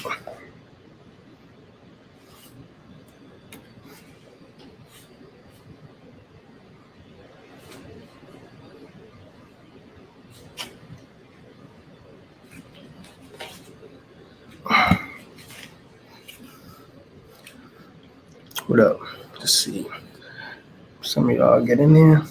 What up? Let's see. Some of y'all get in there.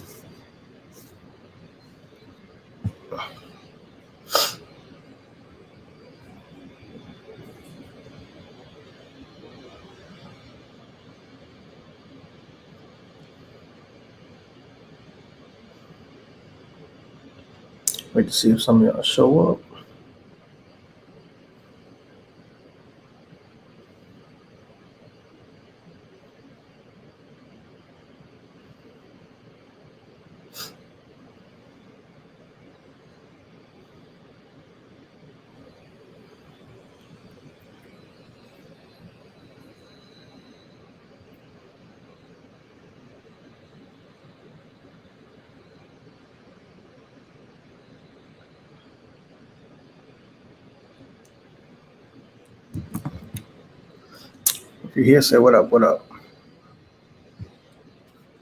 Wait to see if some of y'all show up. If you're here, say what up, what up.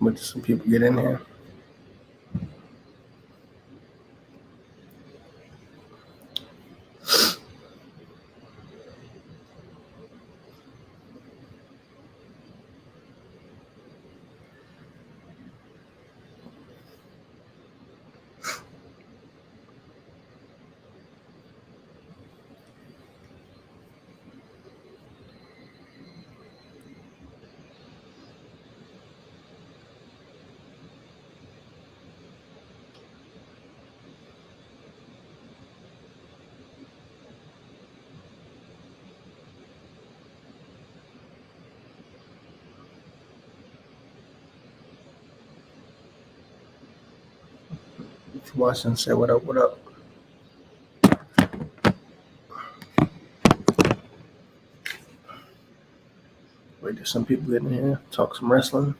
Wait till some people get in here. If you're watching, say what up, what up. Wait till some people get in here. Talk some wrestling.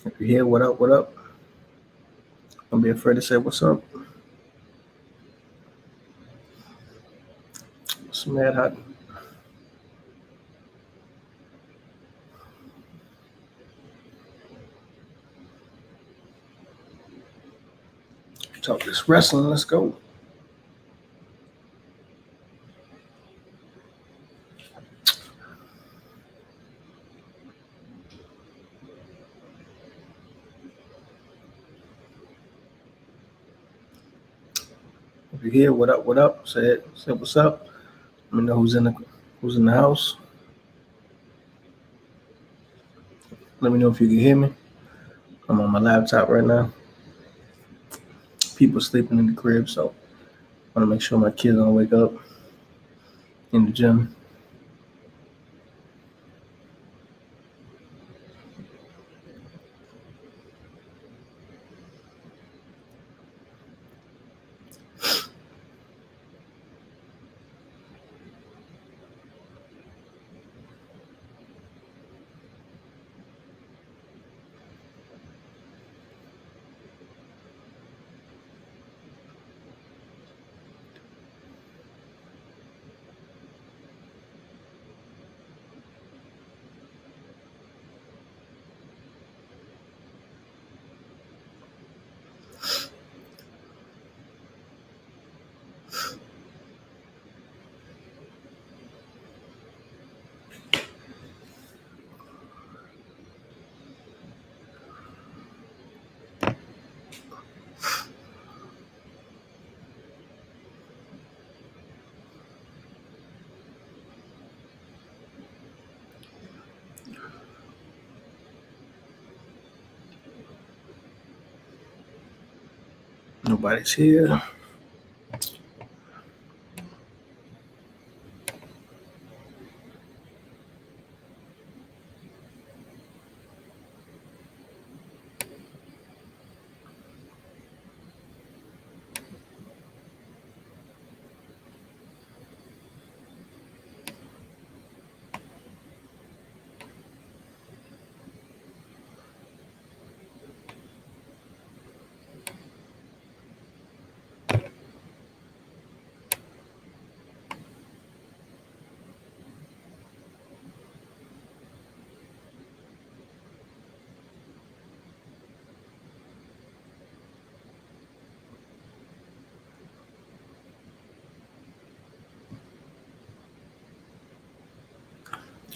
If you're here, what up, what up. Don't be afraid to say what's up. It's mad hot. Talk this wrestling, let's go. If you're here, what up, what up. Say it, say what's up. Let me know who's in the house. Let me know if you can hear me. I'm on my laptop right now. People sleeping in the crib, so I want to make sure my kids don't wake up in the gym. Nobody's here.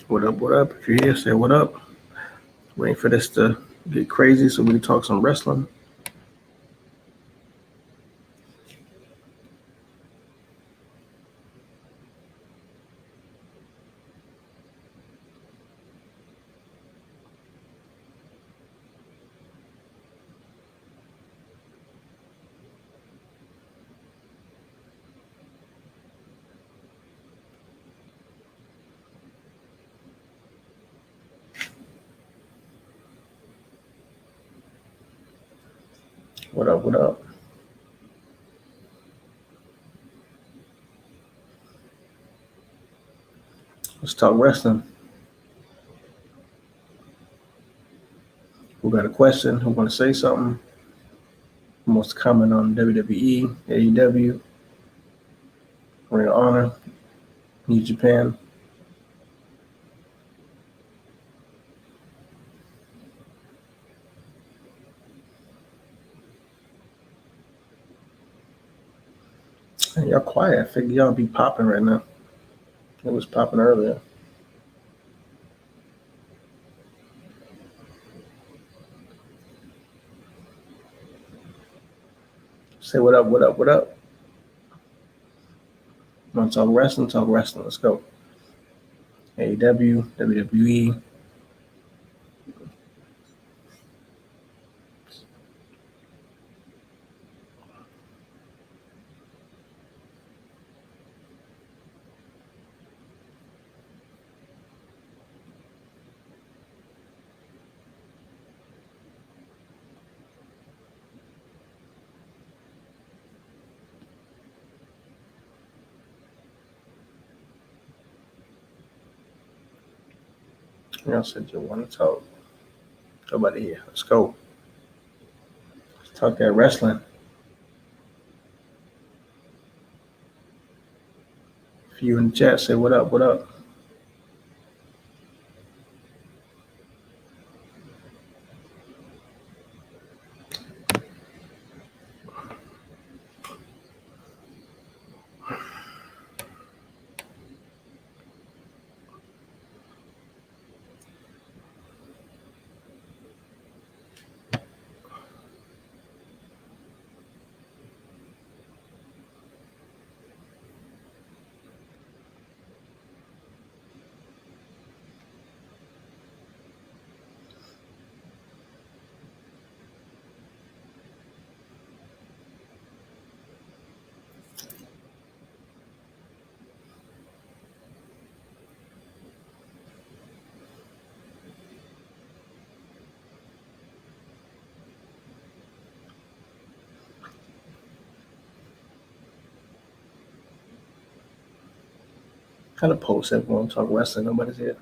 What up? What up? If you're here, say what up. Waiting for this to get crazy so we can talk some wrestling. What up? What up? Let's talk wrestling. Who got a question? Who want to say something? Who wants to comment on WWE, AEW, Ring of Honor, New Japan? Hey, y'all quiet. I figure y'all be popping right now. It was popping earlier. Say what up? What up? What up? Want to talk wrestling? Talk wrestling. Let's go. AEW, WWE. Y'all said you want to talk. Nobody here. Let's go. Let's talk that wrestling. If you in the chat, say what up? What up? Kind of post everyone talk wrestling. Nobody's here.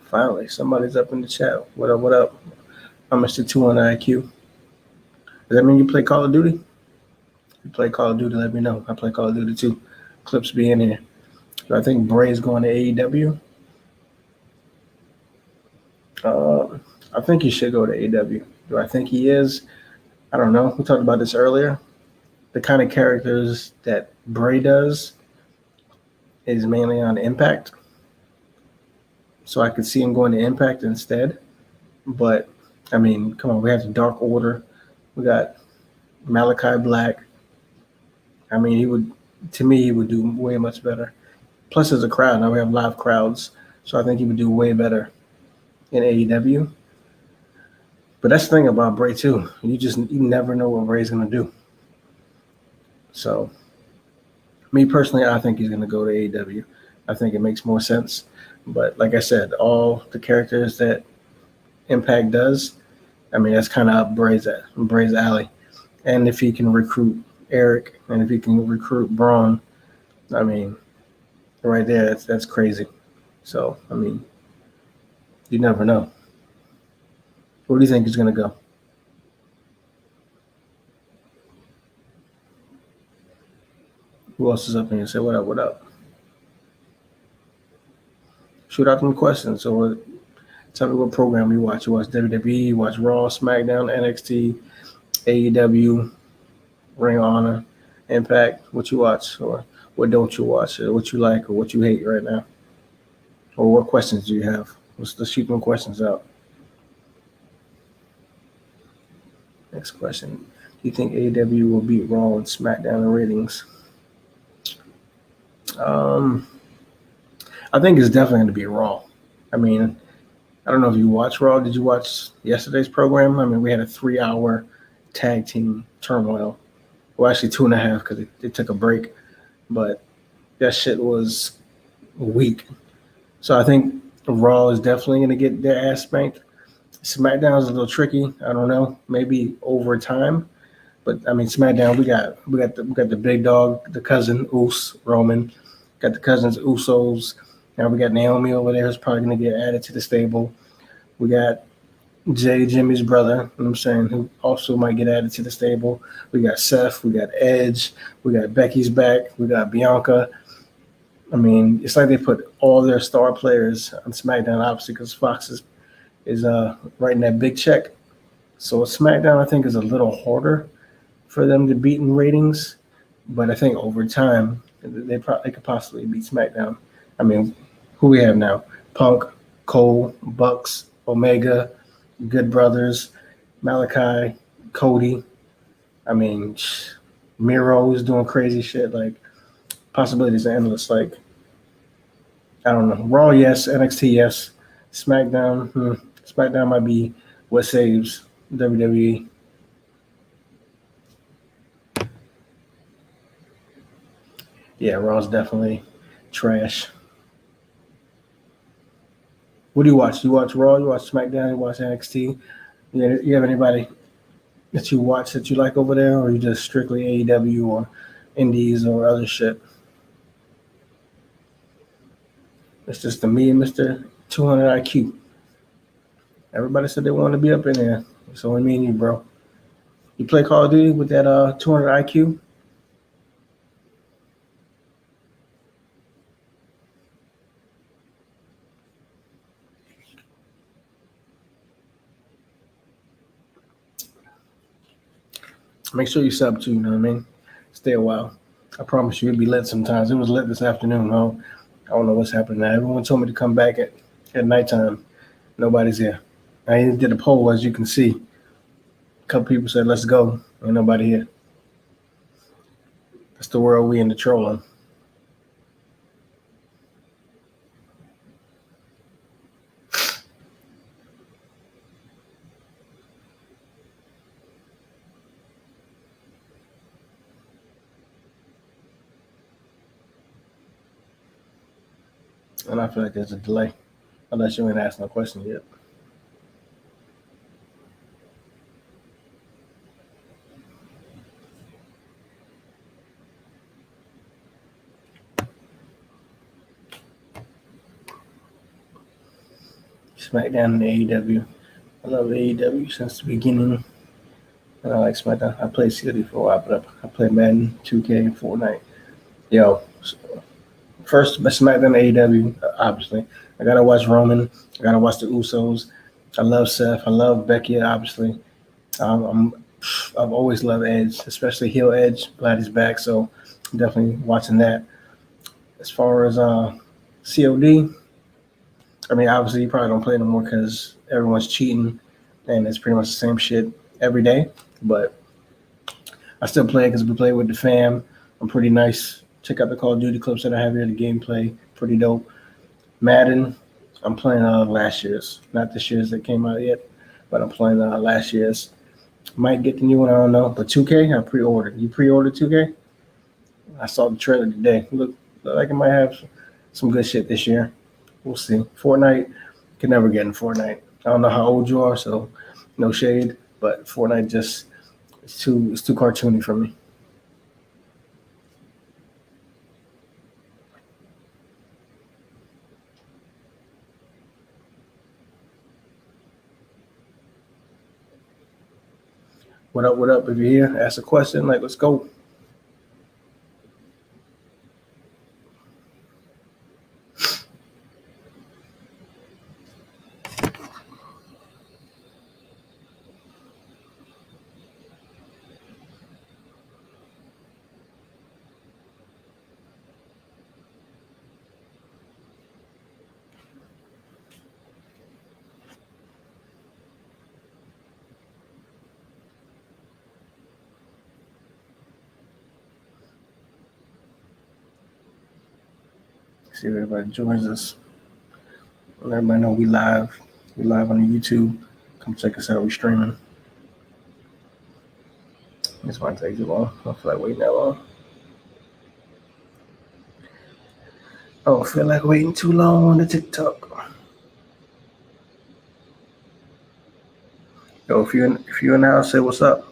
Finally, somebody's up in the chat. What up? What up? I'm Mr. 200 IQ. Does that mean you play Call of Duty? If you play Call of Duty, let me know. I play Call of Duty too. Clips be in here. So I think Bray's going to AEW. I think he should go to AEW. Do I think he is? I don't know. We talked about this earlier. The kind of characters that Bray does is mainly on Impact. So I could see him going to Impact instead. But, I mean, come on. We have the Dark Order. We got Malachi Black. I mean, he would do way much better. Plus, there's a crowd. Now we have live crowds. So I think he would do way better in AEW. But that's the thing about Bray, too. You never know what Bray's going to do. So, me personally, I think he's going to go to AEW. I think it makes more sense. But like I said, all the characters that Impact does, I mean, that's kind of up Bray's alley. And if he can recruit Eric and if he can recruit Braun, I mean, right there, that's crazy. So, I mean, you never know. Where do you think he's going to go? Who else is up here? Say what up, what up? Shoot out some questions. So Tell me what program you watch. You watch WWE, you watch Raw, SmackDown, NXT, AEW, Ring of Honor, Impact. What you watch, or what don't you watch, or what you like, or what you hate right now, or what questions do you have? Let's shoot them questions out. Next question: do you think AEW will beat Raw and SmackDown in ratings? Um, I think it's definitely going to be Raw. I mean, I don't know if you watch Raw. Did you watch yesterday's program? I mean, we had a 3-hour tag team turmoil. Well, actually 2.5 because it took a break. But that shit was weak. So I think Raw is definitely going to get their ass spanked. SmackDown is a little tricky. I don't know. Maybe over time. But I mean, SmackDown, we got the big dog, the cousin Us Roman, got the cousins Usos. Now we got Naomi over there who's probably going to get added to the stable. We got Jay, Jimmy's brother, you know what I'm saying, who also might get added to the stable. We got Seth, we got Edge, we got Becky's back, we got Bianca. I mean, it's like they put all their star players on SmackDown, obviously, because Fox is writing that big check. So SmackDown, I think, is a little harder for them to beat in ratings, but I think over time they could possibly beat SmackDown. I mean, who we have now? Punk, Cole, Bucks, Omega, Good Brothers, Malachi, Cody. I mean, Miro is doing crazy shit. Like, possibilities are endless. Like, I don't know. Raw, yes. NXT, yes. SmackDown, SmackDown might be what saves WWE. Yeah, Raw's definitely trash. What do you watch? You watch Raw? You watch SmackDown? You watch NXT? You have anybody that you watch that you like over there, or you just strictly AEW or Indies or other shit? It's just the me and Mr. 200 IQ. Everybody said they wanted to be up in there. It's only me and you, bro. You play Call of Duty with that 200 IQ? Make sure you sub too, you know what I mean? Stay a while. I promise you it'll be lit sometimes. It was lit this afternoon, though. I don't know what's happening now. Everyone told me to come back at nighttime. Nobody's here. I did a poll, as you can see. A couple people said, let's go. Ain't nobody here. That's the world we in the trolling. And I feel like there's a delay, unless you ain't asked no question yet. SmackDown and AEW. I love AEW since the beginning. And I like SmackDown. I played COD for a while, but I played Madden, 2K, and Fortnite. Yo, first SmackDown AEW, obviously. I gotta watch Roman. I gotta watch the Usos. I love Seth. I love Becky, obviously. I've always loved Edge, especially heel Edge. Glad he's back, so I'm definitely watching that. As far as COD, I mean, obviously you probably don't play no more because everyone's cheating, and it's pretty much the same shit every day. But I still play it because we play with the fam. I'm pretty nice. Check out the Call of Duty clips that I have here. The gameplay, pretty dope. Madden, I'm playing last year's, not this year's that came out yet, but I'm playing last year's. Might get the new one, I don't know. But 2K, I pre-ordered. You pre-ordered 2K? I saw the trailer today. Look like it might have some good shit this year. We'll see. Fortnite, can never get in Fortnite. I don't know how old you are, so no shade, but Fortnite just it's too cartoony for me. What up, what up? If you're here, ask a question, like let's go. See if everybody joins us. Let everybody know we live. We live on YouTube. Come check us out. We streaming. This might take too long. I don't feel like waiting that long. I don't feel like waiting too long on the TikTok. Yo, if you're in the house, say what's up.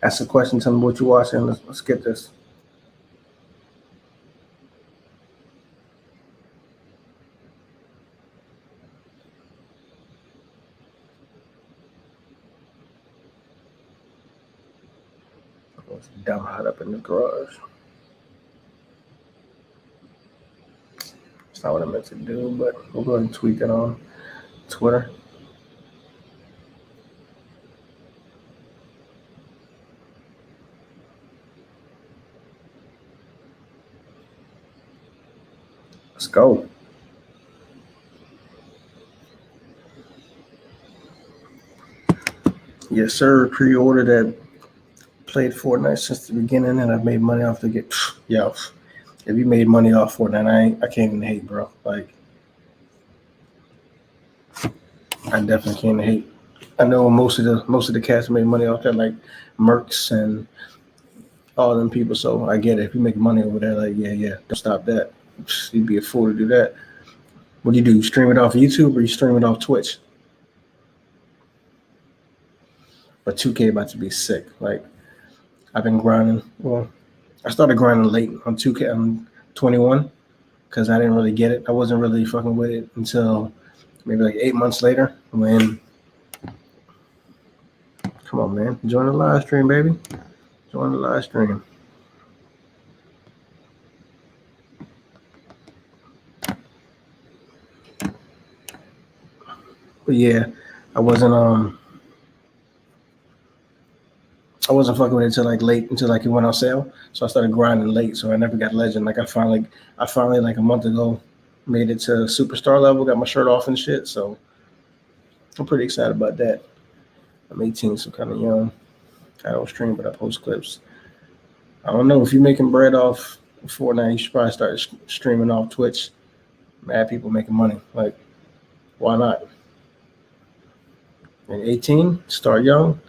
Ask a question. Tell me what you're watching. Let's get this. It's dumb hot up in the garage. It's not what I meant to do, but we'll go ahead and tweet that on Twitter. Let's go. Yes, sir. Pre-order that. Played Fortnite since the beginning, and I've made money off the game. Yo, if you made money off Fortnite, I can't even hate, bro. Like, I definitely can't hate. I know most of the cats made money off that, like Mercs and all them people. So I get it. If you make money over there, like, yeah, don't stop that. You'd be a fool to do that. What do? You stream it off YouTube or you stream it off Twitch? But 2K about to be sick. Like, I've been grinding. Well, I started grinding late on 2K. I'm 21 because I didn't really get it. I wasn't really fucking with it until maybe like 8 months later when. Come on, man. Join the live stream, baby. Join the live stream. But yeah, I wasn't fucking with it until like it went on sale. So I started grinding late. So I never got legend. Like I finally like a month ago made it to superstar level, got my shirt off and shit. So I'm pretty excited about that. I'm 18, so kind of young. I don't stream, but I post clips. I don't know if you're making bread off Fortnite, you should probably start streaming off Twitch. Mad people making money. Like, why not? At 18, start young.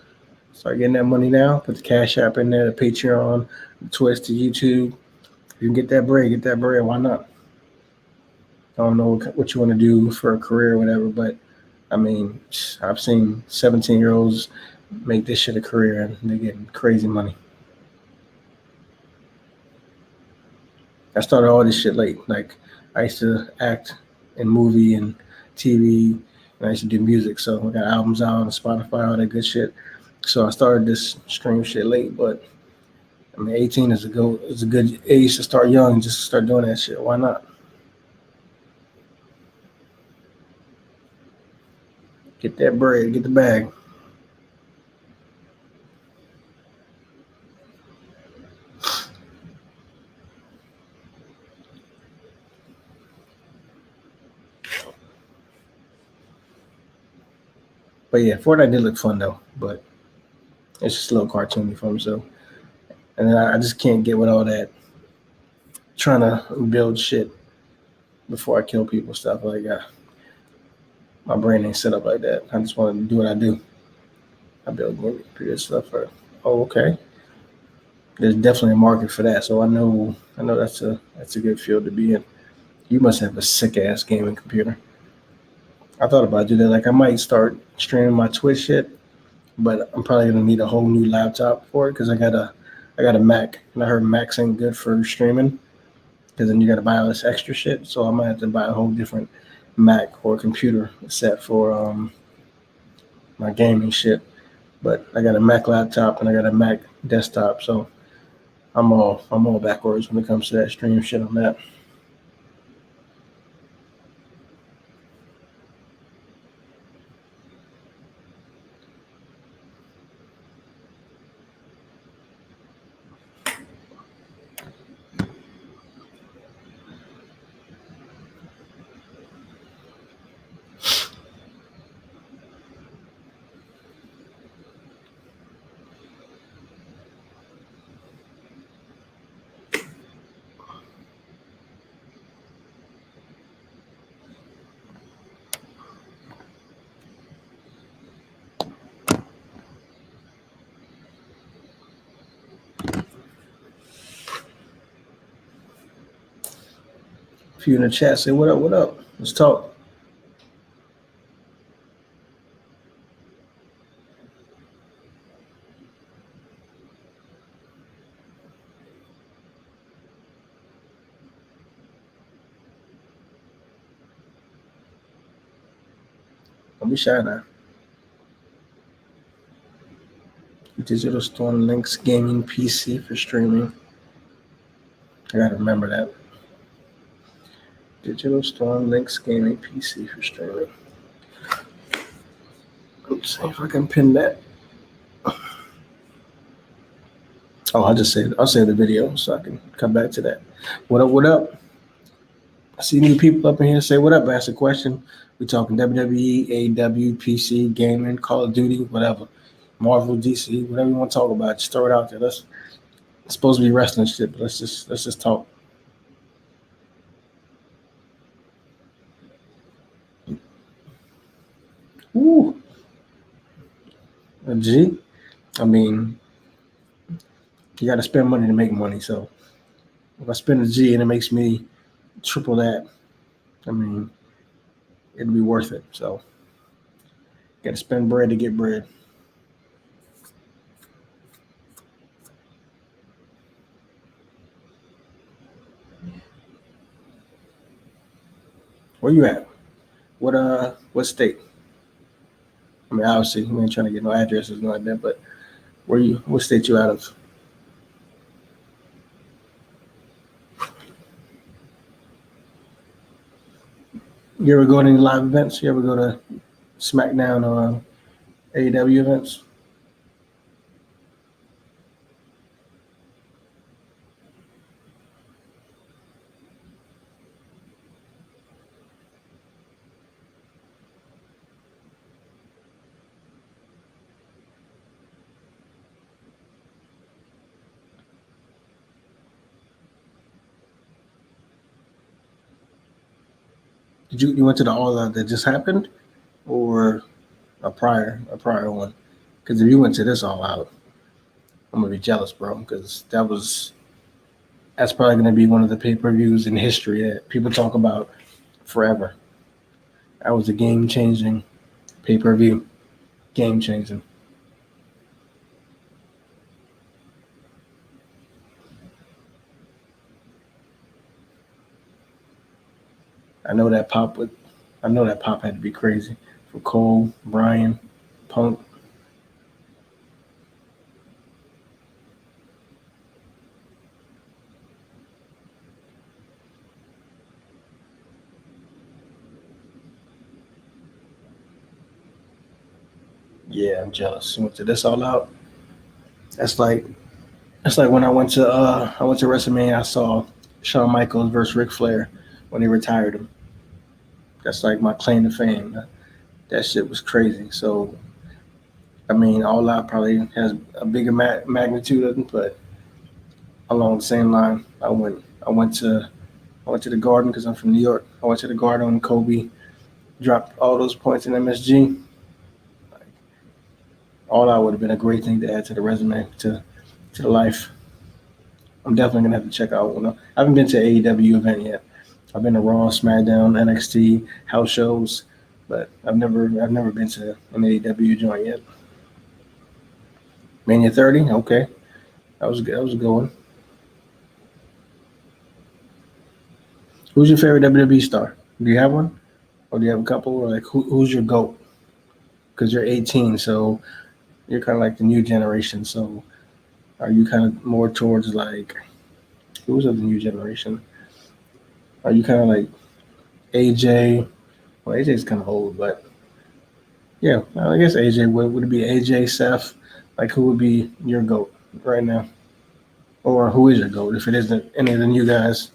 Start getting that money now. Put the Cash App in there, the Patreon, the Twitch, the YouTube. You can get that bread. Why not? I don't know what you want to do for a career or whatever, but I mean, I've seen 17-year-olds make this shit a career and they're getting crazy money. I started all this shit late. Like, I used to act in movie and TV, and I used to do music. So I got albums out on Spotify, all that good shit. So I started this stream shit late, but I mean, 18 is a good age to start young and just start doing that shit. Why not? Get that bread, get the bag. But yeah, Fortnite did look fun though, but it's just a little cartoony for me. So, and then I just can't get with all that trying to build shit before I kill people stuff. Like, my brain ain't set up like that. I just want to do what I do. I build computer stuff. Okay. There's definitely a market for that. So I know that's a good field to be in. You must have a sick ass gaming computer. I thought about doing that. Like, I might start streaming my Twitch shit, but I'm probably gonna need a whole new laptop for it because I got a Mac, and I heard Macs ain't good for streaming because then you got to buy all this extra shit. So I might have to buy a whole different Mac or computer set for my gaming shit. But I got a Mac laptop and I got a Mac desktop, so I'm all backwards when it comes to that stream shit on that. If you in the chat, say what up, what up. Let's talk. Don't be shy now. Digital Storm Links Gaming PC for streaming. I gotta remember that. Digital Storm Links Gaming PC for streaming. Let's see if I can pin that. Oh, I'll save the video so I can come back to that. What up, what up? I see new people up in here. Say what up, ask a question. We talking WWE, AEW, PC, gaming, Call of Duty, whatever. Marvel, DC, whatever you want to talk about. Just throw it out there. It's supposed to be wrestling shit, but let's just talk. Ooh. A G? I mean, you got to spend money to make money. So if I spend a G and it makes me triple that, I mean, it'd be worth it. So got to spend bread to get bread. Where you at? What state? I mean, obviously, we ain't trying to get no addresses, nothing like that, but what state you out of? You ever go to any live events? You ever go to SmackDown or AEW events? Did you went to the All Out that just happened, or a prior one? Because if you went to this All Out, I'm gonna be jealous, bro. Because that's probably gonna be one of the pay-per-views in history that people talk about forever. That was a game-changing pay-per-view, game-changing. I know that pop had to be crazy for Cole, Bryan, Punk. Yeah, I'm jealous. You went to this All Out. That's like when I went to WrestleMania. I saw Shawn Michaels versus Ric Flair when he retired him. That's like my claim to fame. That shit was crazy. So I mean, All Out probably has a bigger magnitude of it, but along the same line, I went to the Garden because I'm from New York. I went to the Garden when Kobe dropped all those points in MSG. All Out would have been a great thing to add to the resume, to the life. I'm definitely gonna have to check out one. I haven't been to an AEW event yet. I've been to Raw, SmackDown, NXT, house shows, but I've never been to an AEW joint yet. Mania 30, okay, that was good. That was a good one. Who's your favorite WWE star? Do you have one, or do you have a couple? Or like who's your GOAT? Because you're 18, so you're kind of like the new generation. So are you kind of more towards like who's of the new generation? Are you kind of like AJ? Well, AJ's kind of old, but yeah, I guess AJ would it be AJ, Seth? Like who would be your GOAT right now? Or who is your GOAT if it isn't any of the new guys?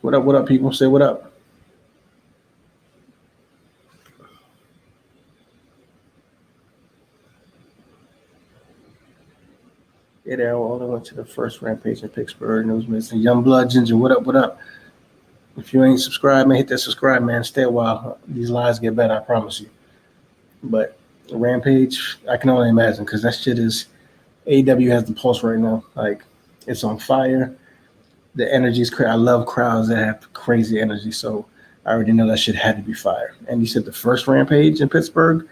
What up, people? Say what up. Yeah, they all went to the first Rampage in Pittsburgh, and it was missing Young Blood Ginger. What up? What up? If you ain't subscribed, man, hit that subscribe, man. Stay a while. These lives get better, I promise you. But Rampage, I can only imagine because that shit is AEW has the pulse right now. Like it's on fire. The energy is crazy. I love crowds that have crazy energy, so I already know that shit had to be fire. And you said the first Rampage in Pittsburgh,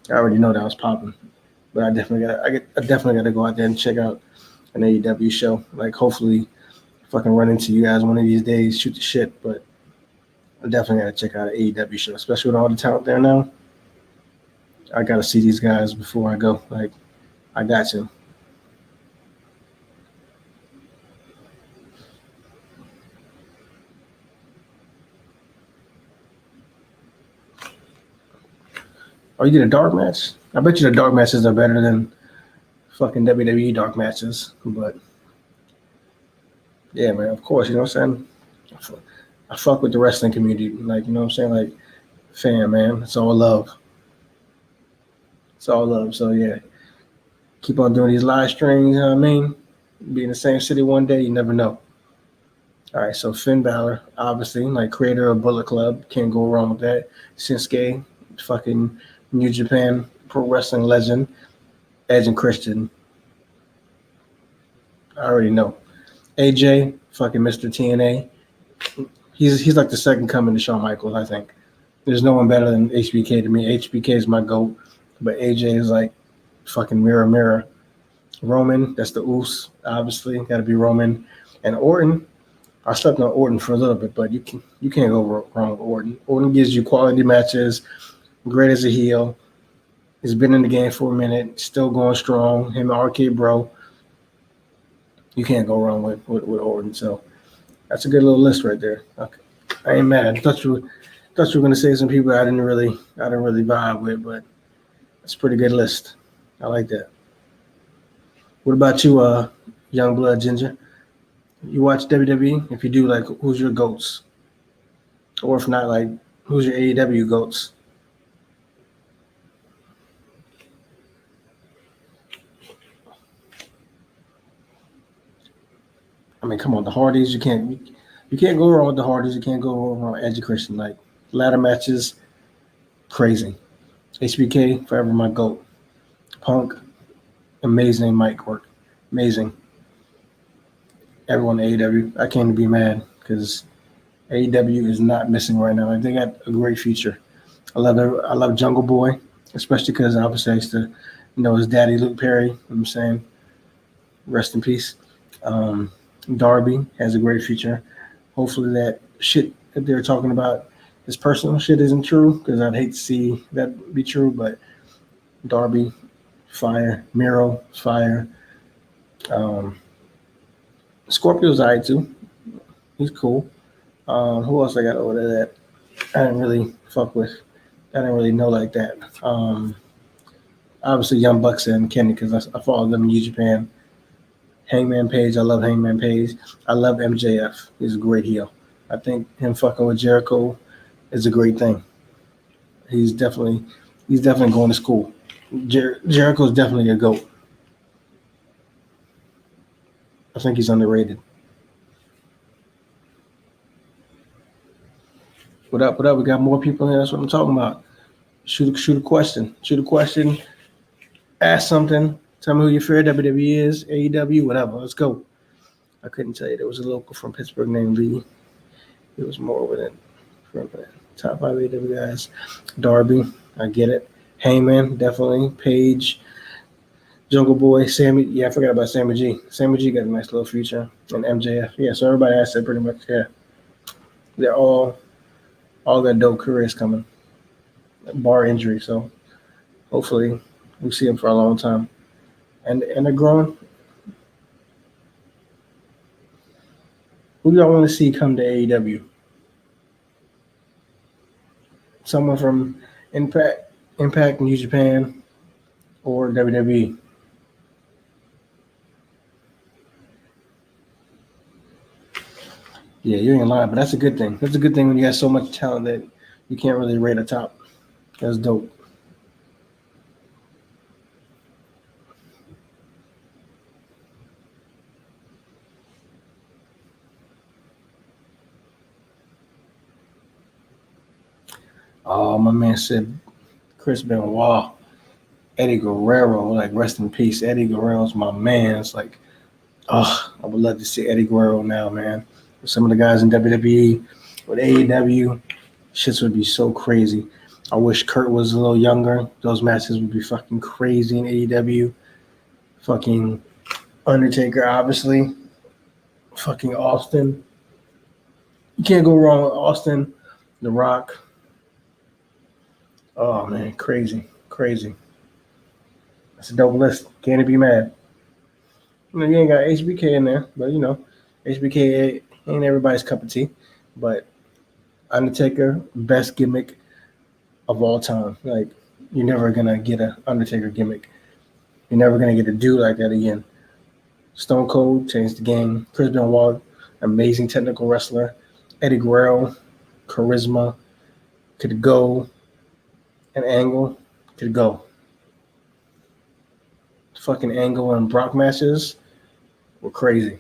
I already know that was popping. But I definitely got to go out there and check out an AEW show. Like, hopefully, if I can run into you guys one of these days, shoot the shit. But I definitely got to check out an AEW show, especially with all the talent there now. I got to see these guys before I go. Like, I got to. Oh, you did a dark match? I bet you the dark matches are better than fucking WWE dark matches. But yeah, man, of course, you know what I'm saying? I fuck with the wrestling community. Like, you know what I'm saying? Like, fan, man. It's all love. It's all love. So, yeah, keep on doing these live streams, you know what I mean? Be in the same city one day, you never know. All right, so Finn Balor, obviously, like creator of Bullet Club, can't go wrong with that. Shinsuke, fucking New Japan pro wrestling legend, Edge and Christian. I already know. AJ, fucking Mr. TNA. He's like the second coming to Shawn Michaels, I think. There's no one better than HBK to me. HBK is my GOAT, but AJ is like fucking mirror, mirror. Roman, that's the Oos, obviously. Got to be Roman. And Orton, I slept on Orton for a little bit, but you can't go wrong with Orton. Orton gives you quality matches, great as a heel. He's been in the game for a minute, still going strong. Him and RK Bro. You can't go wrong with Orton. So that's a good little list right there. Okay. I ain't mad. I thought you were gonna say some people I didn't really vibe with, but it's a pretty good list. I like that. What about you, young blood ginger? You watch WWE? If you do, like, who's your goats? Or if not, like, who's your AEW goats? I mean, come on, the Hardys. You can't go wrong with the Hardys. You can't go wrong with Edge and Christian. Like, ladder matches, crazy. HBK, forever my goat. Punk, amazing mic work, amazing. Everyone at AEW, I can't be mad because AEW is not missing right now. Like, they got a great future. I love Jungle Boy, especially because obviously I used to know his daddy Luke Perry. You know what I'm saying, rest in peace. Um, Darby has a great future. Hopefully that shit that they're talking about, his personal shit, isn't true, because I'd hate to see that be true. But Darby, fire. Miro, fire. Um, Scorpio's alright too. He's cool. Who else I got over there that I didn't really fuck with? I didn't really know like that. Obviously, Young Bucks and Kenny, because I follow them in New Japan. Hangman Page, I love Hangman Page. I love MJF. He's a great heel. I think him fucking with Jericho is a great thing. He's definitely going to school. Jericho's definitely a GOAT. I think he's underrated. What up? What up? We got more people here. That's what I'm talking about. Shoot a question. Shoot a question. Ask something. Tell me who your favorite WWE is. AEW, whatever. Let's go. I couldn't tell you. There was a local from Pittsburgh named Lee. It was more with it. From the top 5 AEW guys. Darby, I get it. Heyman, definitely. Page, Jungle Boy, Sammy. Yeah, I forgot about Sammy G. Sammy G got a nice little future. And MJF. Yeah, so everybody asked that pretty much. Yeah. They're all got dope careers coming. Bar injury. So hopefully we see them for a long time. And they're growing. Who do y'all want to see come to AEW? Someone from Impact, New Japan, or WWE? Yeah, you ain't lying, but that's a good thing. That's a good thing when you got so much talent that you can't really rate a top. That's dope. Oh, my man said Chris Benoit, Eddie Guerrero, like, rest in peace. Eddie Guerrero's my man. It's like Oh, I would love to see Eddie Guerrero now, man. With some of the guys in WWE, with AEW, shits would be so crazy. I wish Kurt was a little younger. Those matches would be fucking crazy in AEW. Fucking Undertaker, obviously. Fucking Austin. You can't go wrong with Austin. The Rock. Oh man, crazy, crazy. That's a dope list. Can't be mad. You ain't got HBK in there, but HBK ain't everybody's cup of tea. But Undertaker, best gimmick of all time. Like you're never gonna get a Undertaker gimmick. You're never gonna get a dude like that again. Stone Cold changed the game. Chris Benoit, amazing technical wrestler. Eddie Guerrero, charisma, could go. An Angle, could go. Fucking Angle and Brock matches were crazy.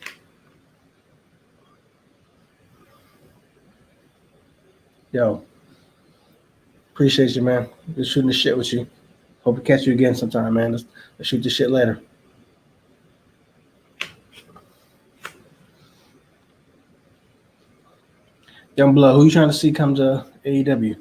Yo, appreciate you, man. Just shooting the shit with you. Hope to catch you again sometime, man. Let's shoot the shit later. Young Blood, who you trying to see come to AEW?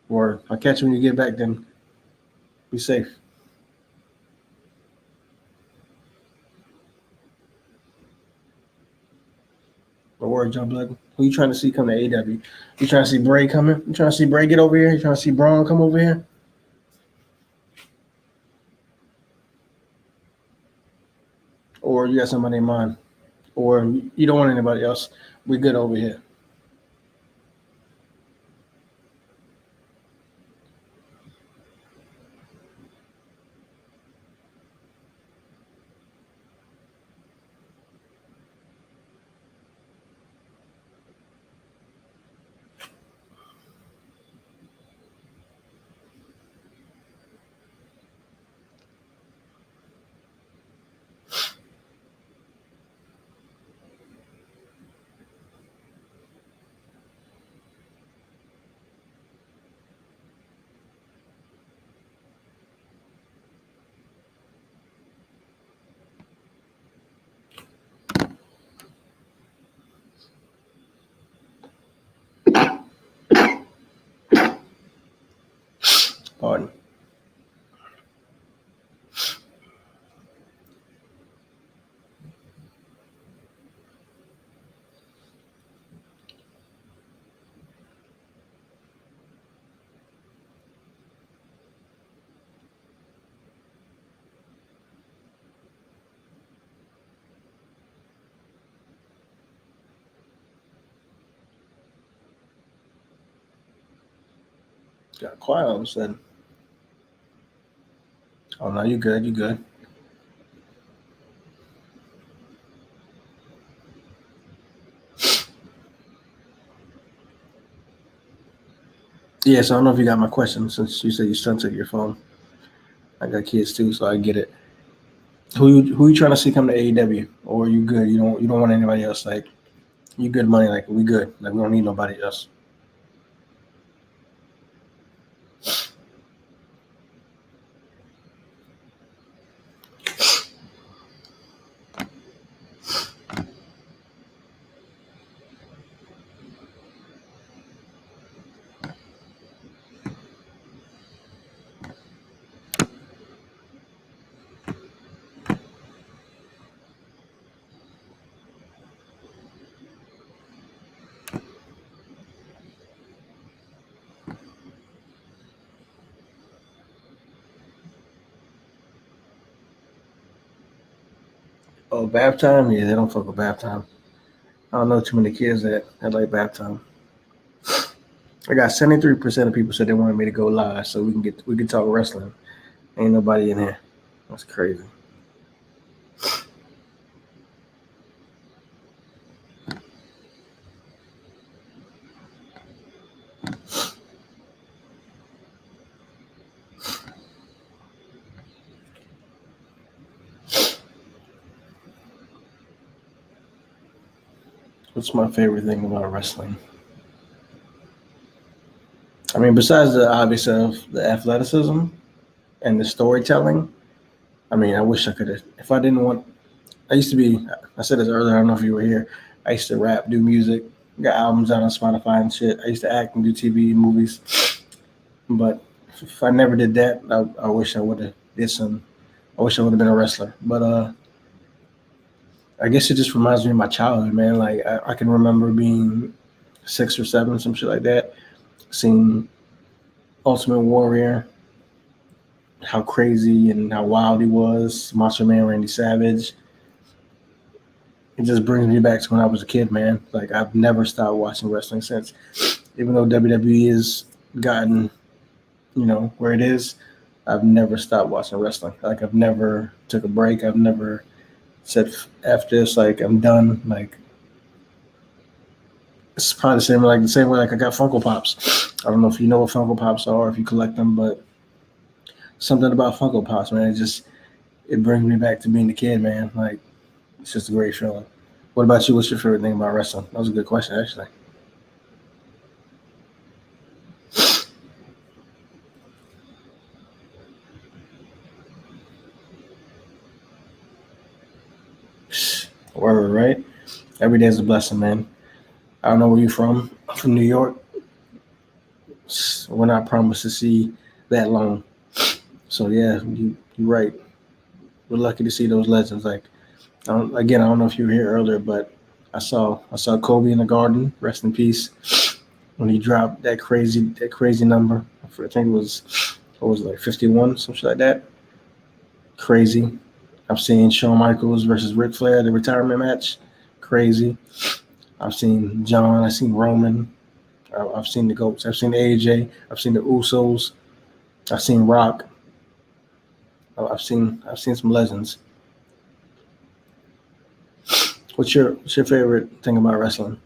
Or I'll catch you when you get back then. Be safe. But word, Young Blood. Who you trying to see come to AEW? You trying to see Bray coming? You trying to see Bray get over here? You trying to see Braun come over here? Or you got somebody in mind? Or you don't want anybody else? We good over here. Pardon. Got quiet all of a sudden. Oh no, you good. You good. Yeah, so I don't know if you got my question since you said your son took your phone. I got kids too, so I get it. Who you trying to see come to AEW? Or you good? You don't want anybody else? Like you good money? Like we good? Like we don't need nobody else. Oh, bath time? Yeah, they don't fuck with bath time. I don't know too many kids that like bath time. I got 73% of people said they wanted me to go live so we can talk wrestling. Ain't nobody in here. That's crazy. What's my favorite thing about wrestling? I mean, besides the obvious of the athleticism and the storytelling, I mean, I wish I could have. If I didn't want, I used to be. I said this earlier. I don't know if you were here. I used to rap, do music, got albums out on Spotify and shit. I used to act and do TV, movies. But if I never did that, I wish I would have did some. I wish I would have been a wrestler. But I guess it just reminds me of my childhood, man. Like I can remember being 6 or 7, some shit like that, seeing Ultimate Warrior, how crazy and how wild he was, Macho Man Randy Savage. It just brings me back to when I was a kid, man. Like I've never stopped watching wrestling since. Even though WWE has gotten, where it is, I've never stopped watching wrestling. Like I've never took a break. I've never said after this, like I'm done. Like it's probably the same way like I got Funko Pops. I don't know if you know what Funko Pops are, if you collect them, but something about Funko Pops, man. It brings me back to being a kid, man. Like it's just a great feeling. What about you? What's your favorite thing about wrestling? That was a good question, actually. Word, right? Every day is a blessing, man. I don't know where you're from. I'm from New York. We're not promised to see that long. So yeah, you're right. We're lucky to see those legends. Like I don't know if you were here earlier, but I saw Kobe in the Garden. Rest in peace. When he dropped that crazy number, I think it was what was it, like 51, something like that. Crazy. I've seen Shawn Michaels versus Ric Flair, the retirement match. Crazy. I've seen John. I've seen Roman. I've seen the Goats. I've seen AJ. I've seen the Usos. I've seen Rock. I've seen some legends. What's your favorite thing about wrestling?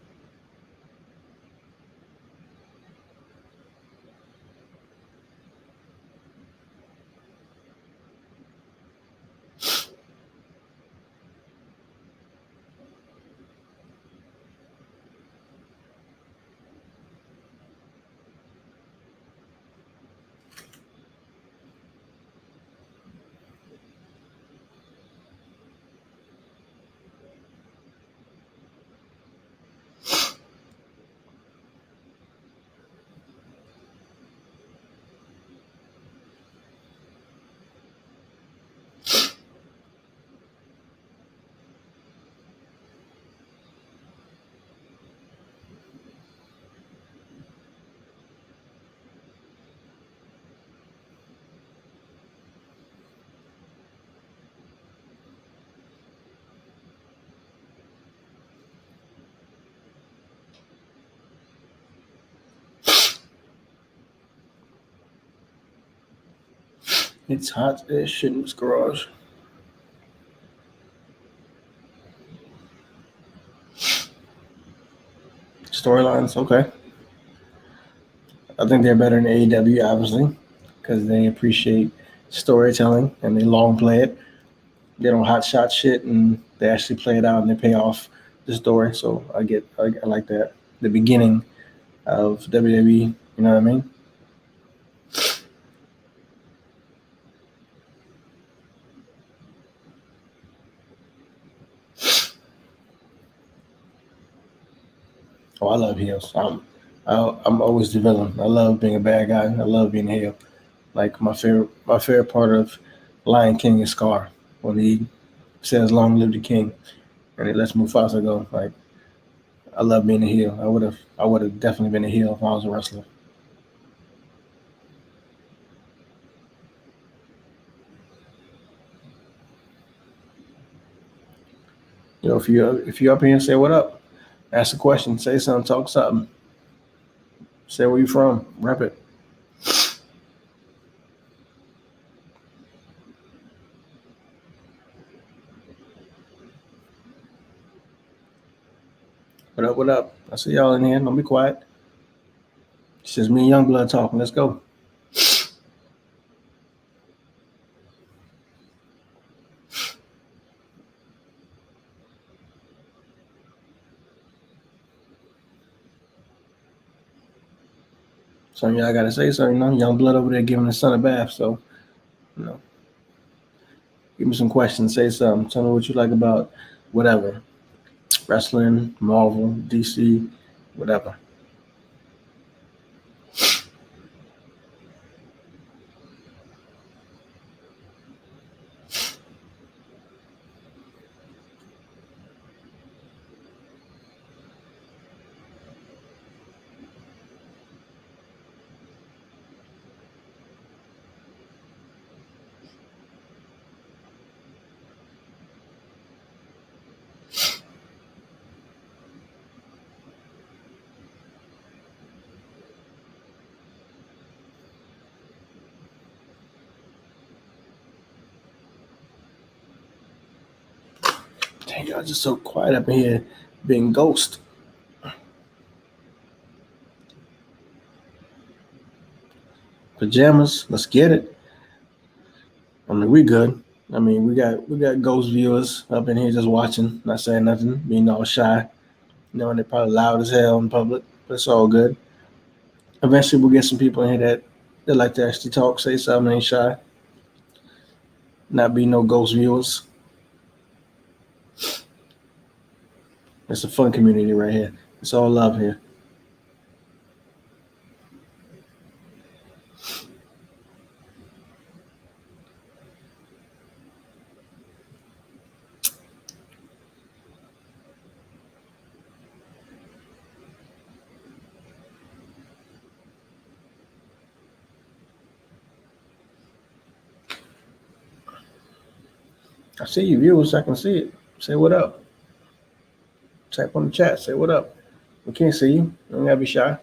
It's hot as shit in this garage. Storylines, okay. I think they're better than AEW, obviously, because they appreciate storytelling and they long play it. They don't hot shot shit and they actually play it out and they pay off the story. So I like that. The beginning of WWE, you know what I mean? Oh, I love heels. I'm always the villain. I love being a bad guy. I love being a heel. Like my favorite part of Lion King is Scar when he says "Long live the king" and he lets Mufasa go. Like I love being a heel. I would have definitely been a heel if I was a wrestler. If you up here and say what up, ask a question, say something, talk something, say where you from, rep it. What up? What up? I see y'all in here. Don't be quiet. It's just me and Youngblood talking. Let's go. Some of y'all gotta say something. Young blood over there giving his son a bath. So, give me some questions. Say something. Tell me what you like about whatever. Wrestling, Marvel, DC, whatever. Dang, y'all just so quiet up in here being ghost. Pajamas, let's get it. I mean, we good. I mean, we got ghost viewers up in here just watching, not saying nothing, being all shy, knowing they're probably loud as hell in public, but it's all good. Eventually, we'll get some people in here that like to actually talk, say something, ain't shy, not be no ghost viewers. It's a fun community right here. It's all love here. I see you viewers. I can see it. Say what up. Type on the chat. Say what up. We can't see you. You don't gotta be shy.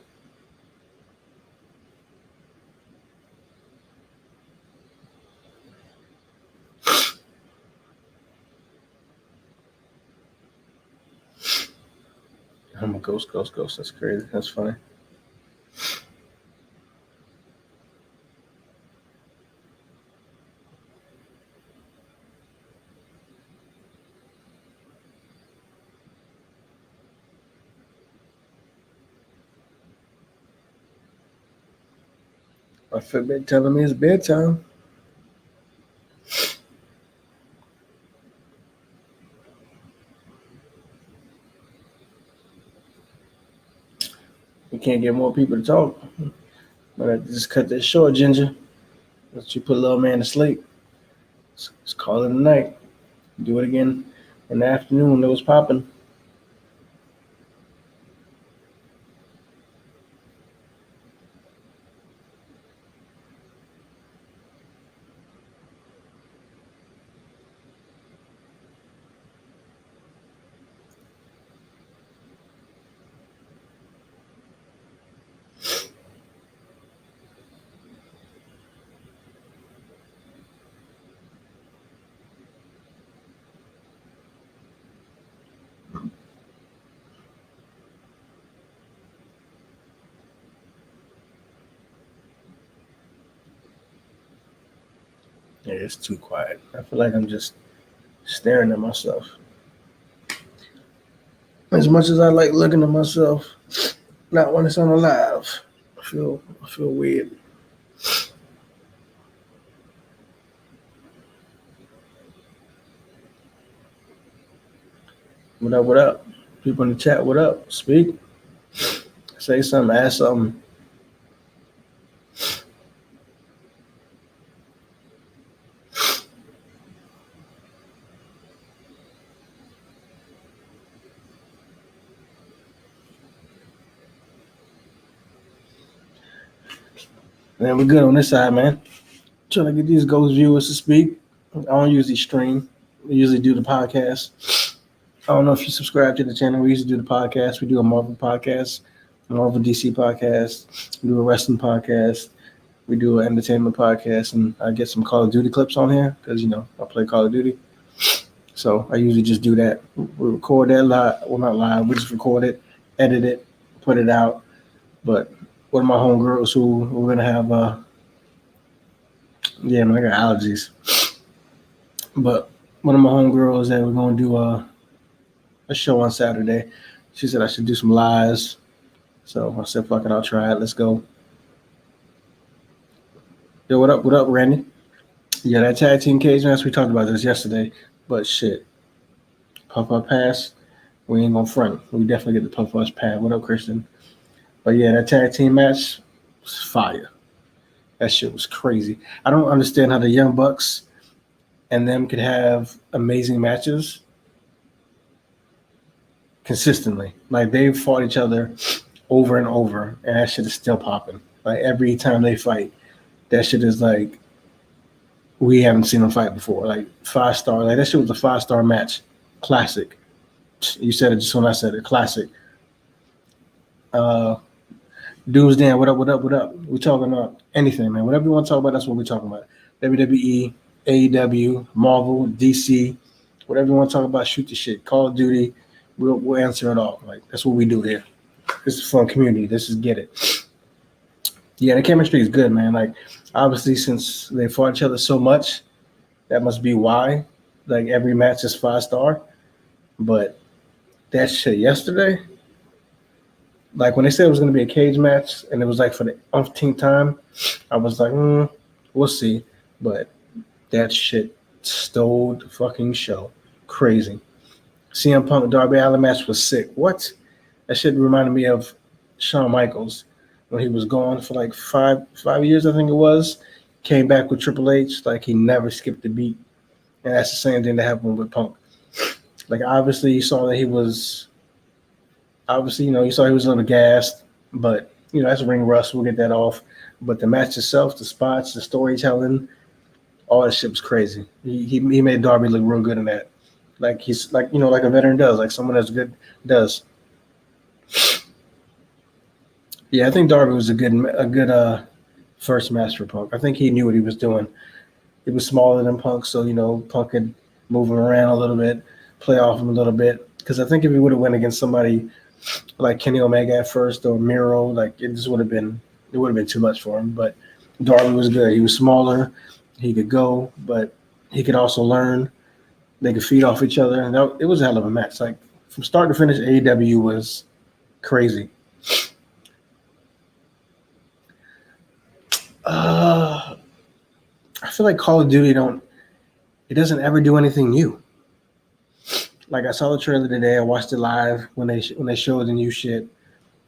I'm a ghost. That's crazy. That's funny. My Fitbit telling me it's bedtime. We can't get more people to talk. But I just cut that short, Ginger. Let you put a little man to sleep. Let's call it a night. Do it again in the afternoon. It was popping. Yeah, it's too quiet. I feel like I'm just staring at myself. As much as I like looking at myself, not when it's on a live. I feel weird. What up, what up? People in the chat, what up? Speak. Say something, ask something. Man, we're good on this side, man. Trying to get these ghost viewers to speak. I don't usually stream. We usually do the podcast. I don't know if you subscribe to the channel. We usually do the podcast. We do a Marvel podcast, a Marvel DC podcast. We do a wrestling podcast. We do an entertainment podcast, and I get some Call of Duty clips on here because I play Call of Duty. So I usually just do that. We record that live. Well, not live. We just record it, edit it, put it out. But one of my homegirls who we're gonna have, yeah, man, I got allergies. But one of my homegirls that we're gonna do a show on Saturday. She said I should do some lives. So I said, fuck it, I'll try it. Let's go. Yo, what up? What up, Randy? Yeah, that tag team cage match. We talked about this yesterday, but shit, Puff Puff Pass. We ain't gonna front. We definitely get the Puff Puff Pass. What up, Christian? But yeah, that tag team match was fire. That shit was crazy. I don't understand how the Young Bucks and them could have amazing matches consistently. Like they've fought each other over and over, and that shit is still popping. Like every time they fight, that shit is like we haven't seen them fight before. Like 5 star. Like that shit was a 5 star match. Classic. You said it just when I said it. Classic. Uh Doomsday, what up, what up, what up? We talking about anything, man. Whatever you want to talk about, that's what we're talking about. WWE, AEW, Marvel, DC, whatever you want to talk about, shoot the shit. Call of Duty, we'll answer it all. Like that's what we do here. This is a fun community. This is get it. Yeah, the chemistry is good, man. Like obviously, since they fought each other so much, that must be why. Like every match is 5 star. But that shit yesterday, like when they said it was going to be a cage match and it was like for the umpteenth time, I was like, we'll see. But that shit stole the fucking show. Crazy. CM Punk Darby Allin match was sick. What? That shit reminded me of Shawn Michaels when he was gone for like five years, I think it was. Came back with Triple H, like he never skipped a beat. And that's the same thing that happened with Punk. Like obviously you saw that he was you saw he was a little gassed, but that's ring rust. We'll get that off. But the match itself, the spots, the storytelling, all that shit was crazy. He made Darby look real good in that. Like he's like like a veteran does, like someone that's good does. Yeah, I think Darby was a good first match for Punk. I think he knew what he was doing. He was smaller than Punk, so Punk could move him around a little bit, play off him a little bit. Because I think if he would have went against somebody like Kenny Omega at first or Miro, like it would have been too much for him. But Darby was good. He was smaller. He could go, but he could also learn. They could feed off each other. And it was a hell of a match. Like from start to finish, AEW was crazy. I feel like Call of Duty doesn't ever do anything new. Like I saw the trailer today, I watched it live when they showed the new shit.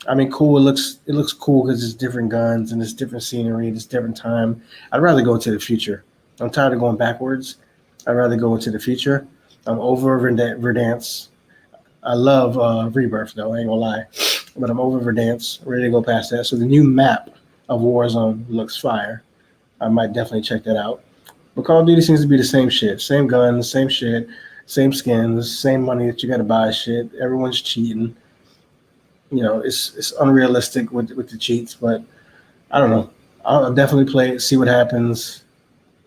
I mean, cool. It looks cool because it's different guns and it's different scenery, it's different time. I'd rather go into the future. I'm tired of going backwards. I'd rather go into the future. I'm over Verdansk. I love Rebirth though. I ain't gonna lie, but I'm over Verdansk. Ready to go past that. So the new map of Warzone looks fire. I might definitely check that out. But Call of Duty seems to be the same shit. Same guns, same shit, same skins, same money that you got to buy shit. Everyone's cheating. It's unrealistic with the cheats, but I don't know. I'll definitely play it, see what happens.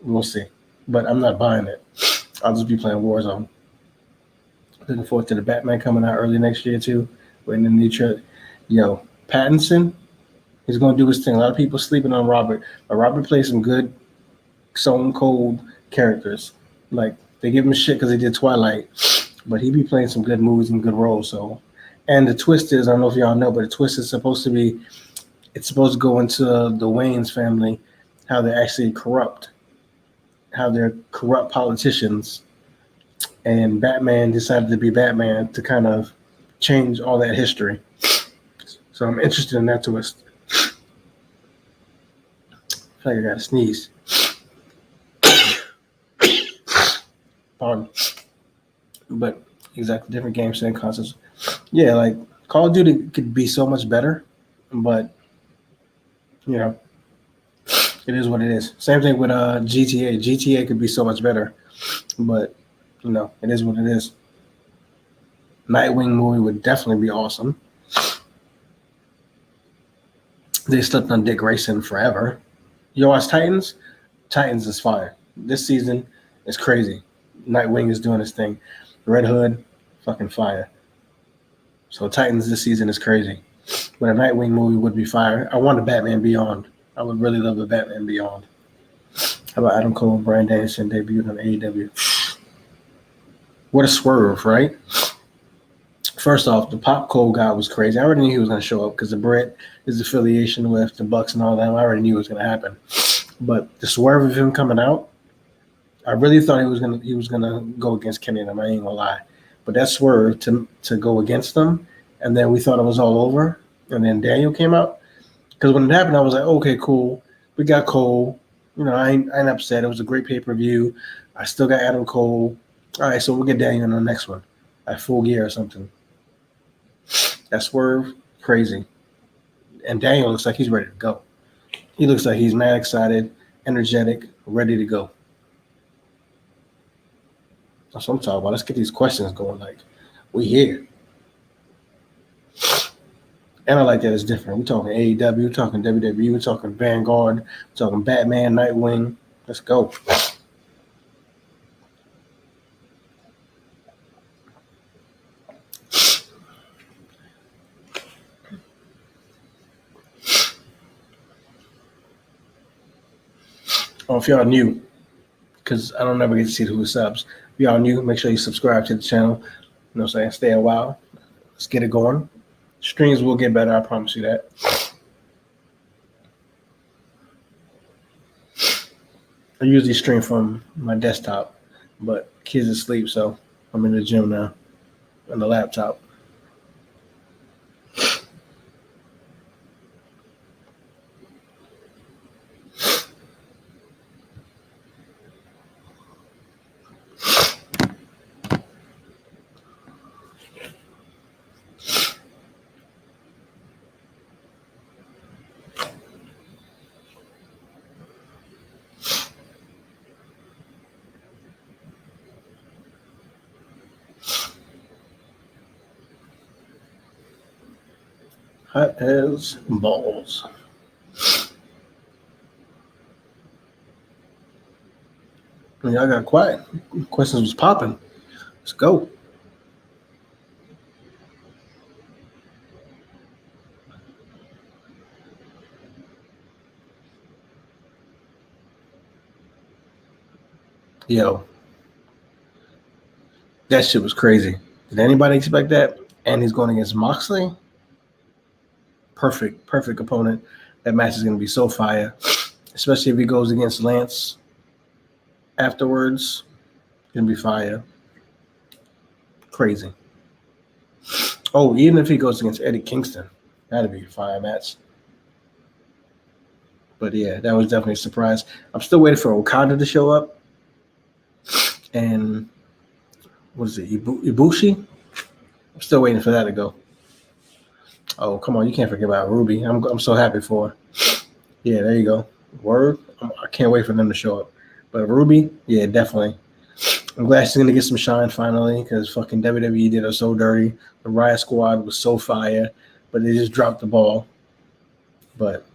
We'll see. But I'm not buying it. I'll just be playing Warzone. Looking forward to the Batman coming out early next year, too. Waiting in the new trailer. Pattinson, he's going to do his thing. A lot of people sleeping on Robert. But Robert plays some good, Stone Cold characters. Like, they give him shit because he did Twilight. But he be playing some good movies and good roles. So, and the twist is, I don't know if y'all know, but the twist is supposed to go into the Wayne's family, how they're actually corrupt. How they're corrupt politicians. And Batman decided to be Batman to kind of change all that history. So I'm interested in that twist. I feel like I got to sneeze. Pardon. But exactly, different game, same concepts. Yeah, like Call of Duty could be so much better, but it is what it is. Same thing with GTA. GTA could be so much better, but it is what it is. Nightwing movie would definitely be awesome. They slept on Dick Grayson forever. You watch Titans? Titans is fire. This season is crazy. Nightwing is doing his thing. Red Hood, fucking fire. So Titans this season is crazy. But a Nightwing movie would be fire. I want a Batman Beyond. I would really love a Batman Beyond. How about Adam Cole and Bryan Danielson debuted on AEW? What a swerve, right? First off, the Pop Cole guy was crazy. I already knew he was going to show up because of Brett, his affiliation with the Bucks and all that. I already knew it was going to happen. But the swerve of him coming out, I really thought he was gonna go against Kenny. I ain't gonna lie, but that swerve to go against them, and then we thought it was all over, and then Daniel came out. Because when it happened, I was like, okay, cool. We got Cole. I ain't upset. It was a great pay-per-view. I still got Adam Cole. All right, so we'll get Daniel in the next one at Full Gear or something. That swerve, crazy. And Daniel looks like he's ready to go. He looks like he's mad excited, energetic, ready to go. That's what I'm talking about. Let's get these questions going. Like, we here. And I like that it's different. We're talking AEW, we're talking WWE, we're talking Vanguard, we're talking Batman, Nightwing. Let's go. Oh, if y'all new, because I don't ever get to see who subs. If y'all new, make sure you subscribe to the channel. You know what I'm saying? Stay a while. Let's get it going. Streams will get better, I promise you that. I usually stream from my desktop, but kids are asleep, so I'm in the gym now on the laptop. Hot as balls. Y'all got quiet. Questions was popping. Let's go. Yo, that shit was crazy. Did anybody expect that? And he's going against Moxley. Perfect opponent. That match is going to be so fire, especially if he goes against Lance afterwards. It's going to be fire. Crazy. Oh, even if he goes against Eddie Kingston, that'd be a fire match. But yeah, that was definitely a surprise. I'm still waiting for Okada to show up. And what is it, Ibushi? I'm still waiting for that to go. Oh, come on, you can't forget about Ruby. I'm so happy for her. Yeah, there you go. Word. I can't wait for them to show up. But Ruby, yeah, definitely. I'm glad she's gonna get some shine finally because fucking WWE did her so dirty. The Riot Squad was so fire, but they just dropped the ball. But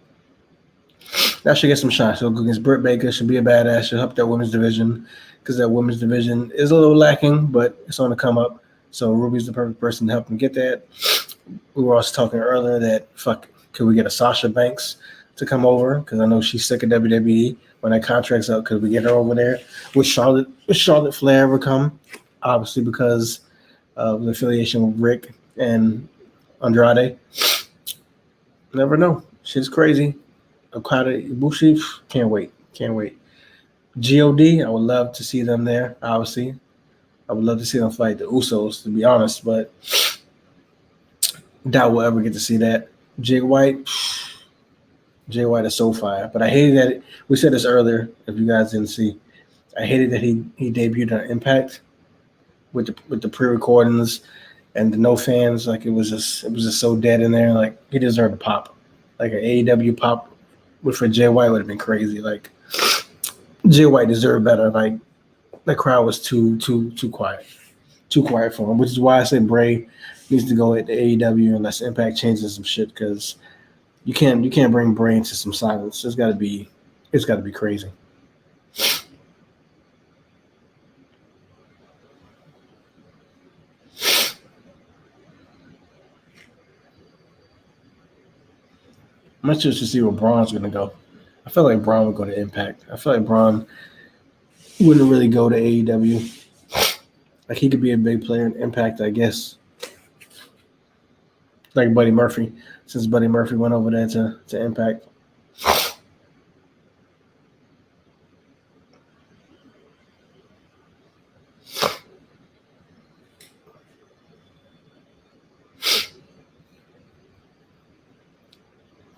now she'll get some shine. She'll go against Britt Baker. She'll be a badass. She'll help that women's division because that women's division is a little lacking, but it's on the come up. So Ruby's the perfect person to help them get that. We were also talking earlier that could we get a Sasha Banks to come over? Because I know she's sick of WWE. When that contract's up, could we get her over there? Would Charlotte Flair ever come? Obviously, because of the affiliation with Rick and Andrade. Never know. Shit's crazy. Okada, Ibushi, can't wait. God, I would love to see them there, obviously. I would love to see them fight the Usos, to be honest, but doubt we'll ever get to see that. Jay White is so fire. But I hated that we said this earlier, if you guys didn't see. I hated that he debuted on Impact with the pre-recordings and the no fans. Like it was just so dead in there. Like he deserved a pop. Like an AEW pop for Jay White would have been crazy. Like Jay White deserved better. Like the crowd was too quiet. Too quiet for him, which is why I say Bray needs to go at the AEW unless Impact changes some shit because you can't bring Bray into some silence. It's got to be crazy. I'm not sure to see where Braun's going to go. I feel like Braun would go to Impact. I feel like Braun wouldn't really go to AEW. Like he could be a big player in Impact, I guess. Like Buddy Murphy, since Buddy Murphy went over there to Impact.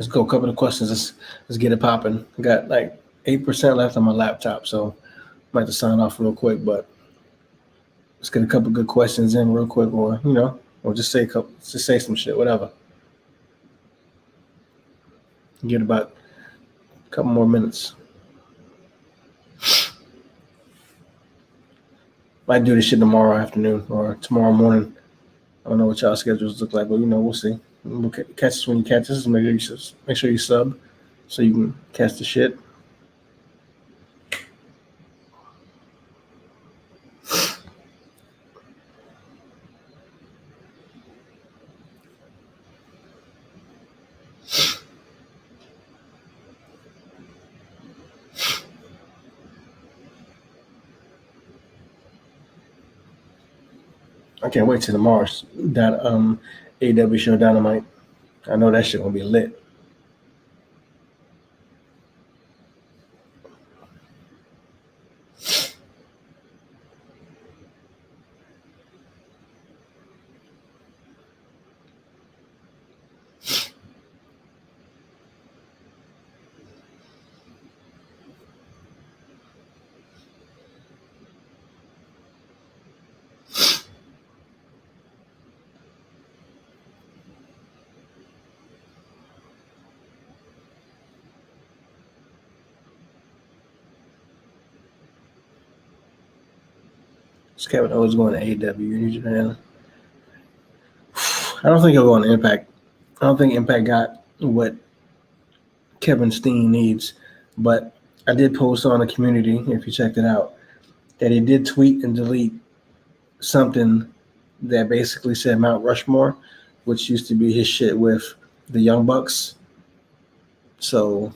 Let's go. A couple of questions. Let's get it popping. I got like 8% left on my laptop, so I might have to sign off real quick. But let's get a couple good questions in real quick, or just say some shit, whatever. Get about a couple more minutes. Might do this shit tomorrow afternoon or tomorrow morning. I don't know what y'all schedules look like, but we'll see. We'll catch us when you catch us. Make sure you sub so you can catch the shit. I can't wait till tomorrow. That AEW show Dynamite. I know that shit gonna be lit. Kevin Owens going to AEW, New Japan. I don't think he'll go on Impact. I don't think Impact got what Kevin Steen needs. But I did post on the community, if you checked it out, that he did tweet and delete something that basically said Mount Rushmore, which used to be his shit with the Young Bucks. So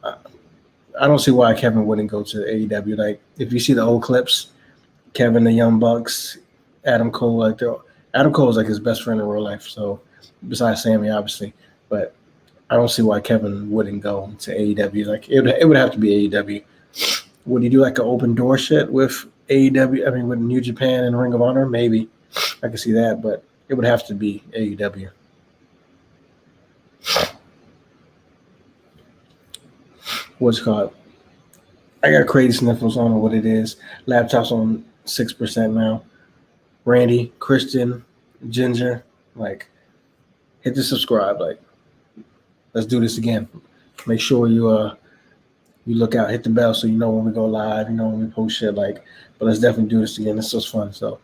I don't see why Kevin wouldn't go to AEW. Like, if you see the old clips, Kevin, the Young Bucks, Adam Cole, Adam Cole is like his best friend in real life. So besides Sammy, obviously, but I don't see why Kevin wouldn't go to AEW. Like it would have to be AEW. Would he do like an open door shit with AEW? I mean, with New Japan and Ring of Honor, maybe I could see that, but it would have to be AEW. What's it called? I got crazy sniffles. I don't know what it is. Laptop's on 6% now. Randy, Christian, Ginger, like, hit the subscribe. Like, let's do this again. Make sure you look out, hit the bell so you know when we go live, when we post shit. Like, but let's definitely do this again. This was fun. So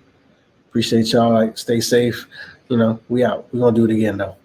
appreciate y'all. Like, stay safe. We out. We're gonna do it again though.